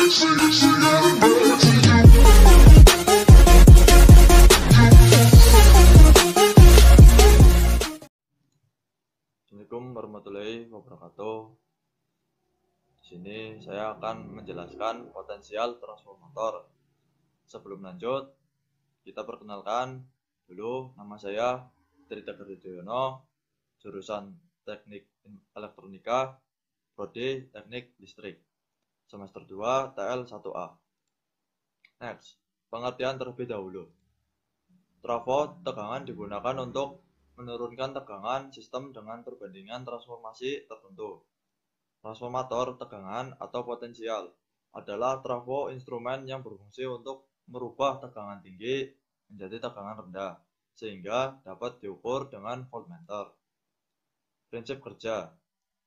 Assalamualaikum warahmatullahi wabarakatuh. Di sini saya akan menjelaskan potensial transformator. Sebelum lanjut, kita perkenalkan dulu, nama saya Trita Gardijono, jurusan Teknik Elektronika, prodi Teknik Listrik, semester 2 TL1A. Next, pengertian terlebih dahulu. Trafo tegangan digunakan untuk menurunkan tegangan sistem dengan perbandingan transformasi tertentu. Transformator tegangan atau potensial adalah trafo instrumen yang berfungsi untuk merubah tegangan tinggi menjadi tegangan rendah, sehingga dapat diukur dengan voltmeter. Prinsip kerja.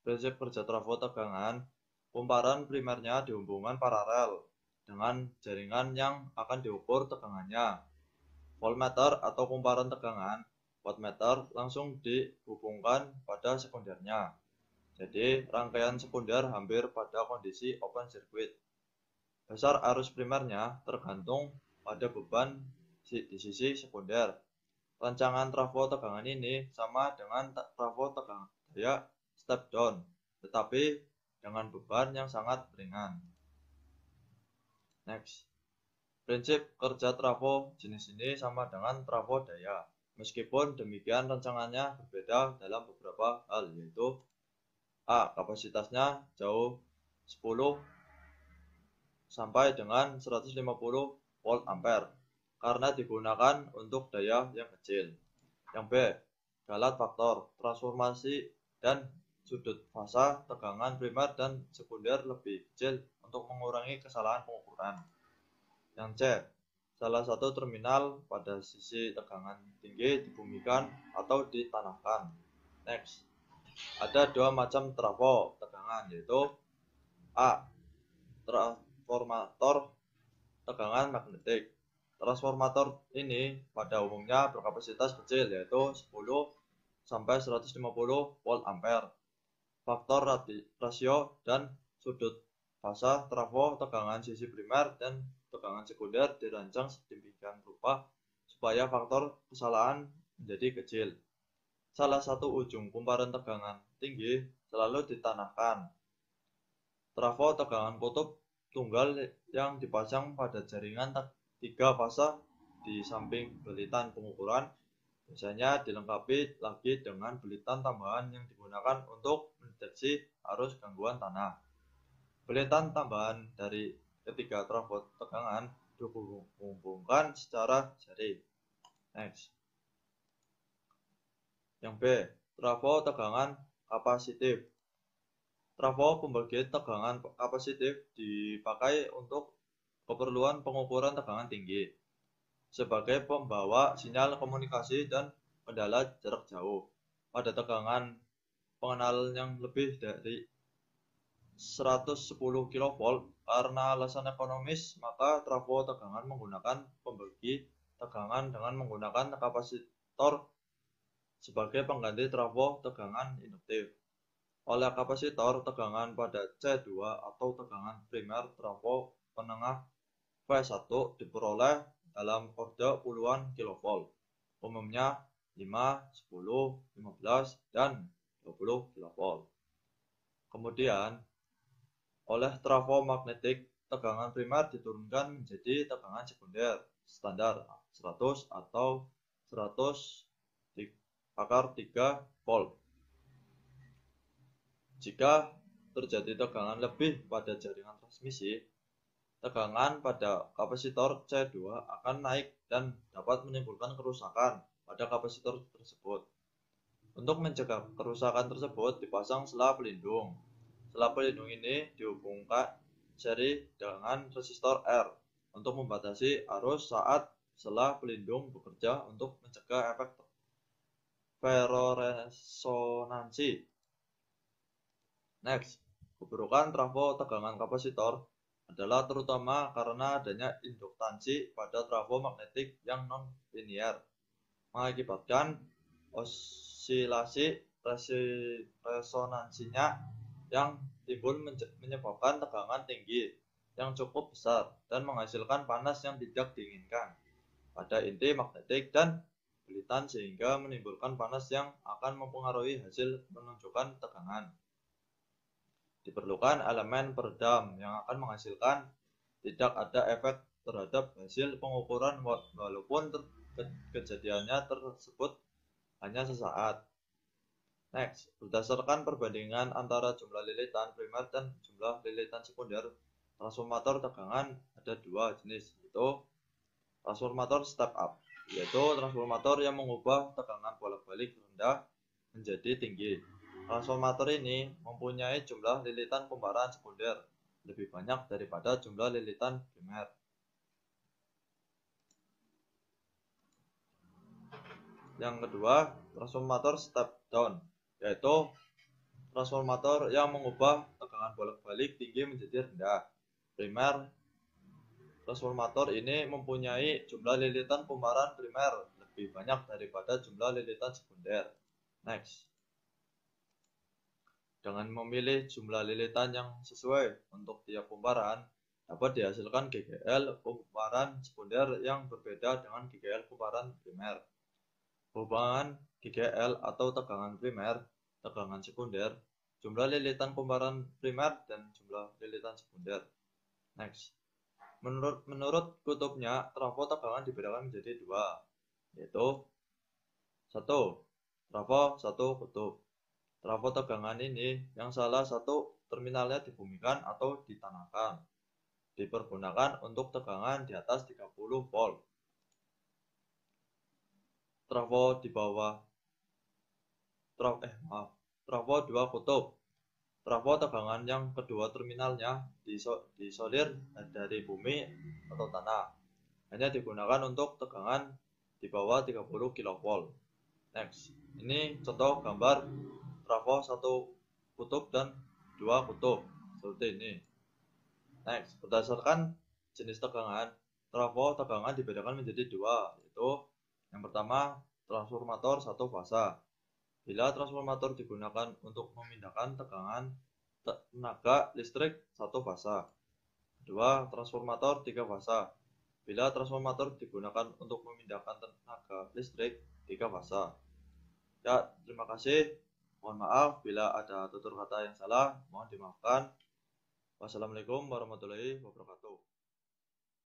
Prinsip kerja trafo tegangan, kumparan primernya dihubungkan paralel dengan jaringan yang akan diukur tegangannya. Voltmeter atau kumparan tegangan, wattmeter langsung dihubungkan pada sekundernya. Jadi rangkaian sekunder hampir pada kondisi open circuit. Dasar arus primernya tergantung pada beban di sisi sekunder. Rancangan trafo tegangan ini sama dengan trafo tegangan daya step down, tetapi dengan beban yang sangat ringan. Next. Prinsip kerja trafo jenis ini sama dengan trafo daya. Meskipun demikian, rancangannya berbeda dalam beberapa hal, yaitu A. Kapasitasnya jauh 10 sampai dengan 150 volt ampere karena digunakan untuk daya yang kecil. Yang B. Galat faktor transformasi dan sudut fasa tegangan primer dan sekunder lebih kecil untuk mengurangi kesalahan pengukuran. Yang C. Salah satu terminal pada sisi tegangan tinggi dibumikan atau ditanahkan. Next. Ada dua macam trafo tegangan, yaitu A. Transformator tegangan magnetik. Transformator ini pada umumnya berkapasitas kecil, yaitu 10 sampai 150 volt ampere. Faktor rasio dan sudut fasa trafo tegangan sisi primer dan tegangan sekunder dirancang sedemikian rupa supaya faktor kesalahan menjadi kecil. Salah satu ujung kumparan tegangan tinggi selalu ditanahkan. Trafo tegangan kutub tunggal yang dipasang pada jaringan 3 fasa di samping belitan pengukuran biasanya dilengkapi lagi dengan belitan tambahan yang digunakan untuk mendeteksi arus gangguan tanah. Belitan tambahan dari ketiga trafo tegangan dihubungkan secara jari. Next. Yang B. Trafo tegangan kapasitif. Trafo pembagi tegangan kapasitif dipakai untuk keperluan pengukuran tegangan tinggi sebagai pembawa sinyal komunikasi dan kendala jarak jauh. Pada tegangan pengenal yang lebih dari 110 kV karena alasan ekonomis, maka trafo tegangan menggunakan pembagi tegangan dengan menggunakan kapasitor sebagai pengganti trafo tegangan induktif. Oleh kapasitor tegangan pada C2 atau tegangan primer trafo penengah V1 diperoleh dalam orde puluhan kV, umumnya 5, 10, 15, dan 20 kV. Kemudian oleh trafo magnetik, tegangan primer diturunkan menjadi tegangan sekunder standar 100 atau 100/3 volt. Jika terjadi tegangan lebih pada jaringan transmisi, tegangan pada kapasitor C2 akan naik dan dapat menimbulkan kerusakan pada kapasitor tersebut. Untuk mencegah kerusakan tersebut dipasang sela pelindung. Sela pelindung ini dihubungkan seri dengan resistor R untuk membatasi arus saat sela pelindung bekerja untuk mencegah efek ferroresonansi. Next, keburukan trafo tegangan kapasitor adalah terutama karena adanya induktansi pada trafo magnetik yang non-linier, mengakibatkan osilasi resonansinya yang timbul menyebabkan tegangan tinggi yang cukup besar dan menghasilkan panas yang tidak diinginkan pada inti magnetik dan bilitan sehingga menimbulkan panas yang akan mempengaruhi hasil menunjukkan tegangan. Diperlukan elemen peredam yang akan menghasilkan tidak ada efek terhadap hasil pengukuran walaupun kejadiannya tersebut hanya sesaat. Next, berdasarkan perbandingan antara jumlah lilitan primer dan jumlah lilitan sekunder, transformator tegangan ada dua jenis, yaitu transformator step up, yaitu transformator yang mengubah tegangan bolak-balik rendah menjadi tinggi. Transformator ini mempunyai jumlah lilitan kumparan sekunder lebih banyak daripada jumlah lilitan primer. Yang kedua, transformator step down, yaitu transformator yang mengubah tegangan bolak-balik tinggi menjadi rendah. Primer transformator ini mempunyai jumlah lilitan kumparan primer lebih banyak daripada jumlah lilitan sekunder. Next. Dengan memilih jumlah lilitan yang sesuai untuk tiap kumparan, dapat dihasilkan GGL kumparan sekunder yang berbeda dengan GGL kumparan primer. Hubungan GGL atau tegangan primer, tegangan sekunder, jumlah lilitan kumparan primer, dan jumlah lilitan sekunder. Next. Menurut kutubnya, trafo tegangan dibedakan menjadi dua, yaitu 1. Trafo 1 kutub. Trafo tegangan ini yang salah satu terminalnya dibumikan atau ditanahkan. Dipergunakan untuk tegangan di atas 30 volt. Trafo di bawah trafo 2 kutub. Trafo tegangan yang kedua terminalnya diisolir dari bumi atau tanah. Hanya digunakan untuk tegangan di bawah 30 kV. Next. Ini contoh gambar trafo 1 kutub dan 2 kutub. Seperti ini. Next. Berdasarkan jenis tegangan, trafo tegangan dibedakan menjadi dua, yaitu yang pertama, transformator satu fasa. Bila transformator digunakan untuk memindahkan tenaga listrik satu fasa. Kedua, transformator tiga fasa. Bila transformator digunakan untuk memindahkan tenaga listrik tiga fasa. Ya, terima kasih. Mohon maaf bila ada tutur kata yang salah, mohon dimaafkan. Wassalamualaikum warahmatullahi wabarakatuh.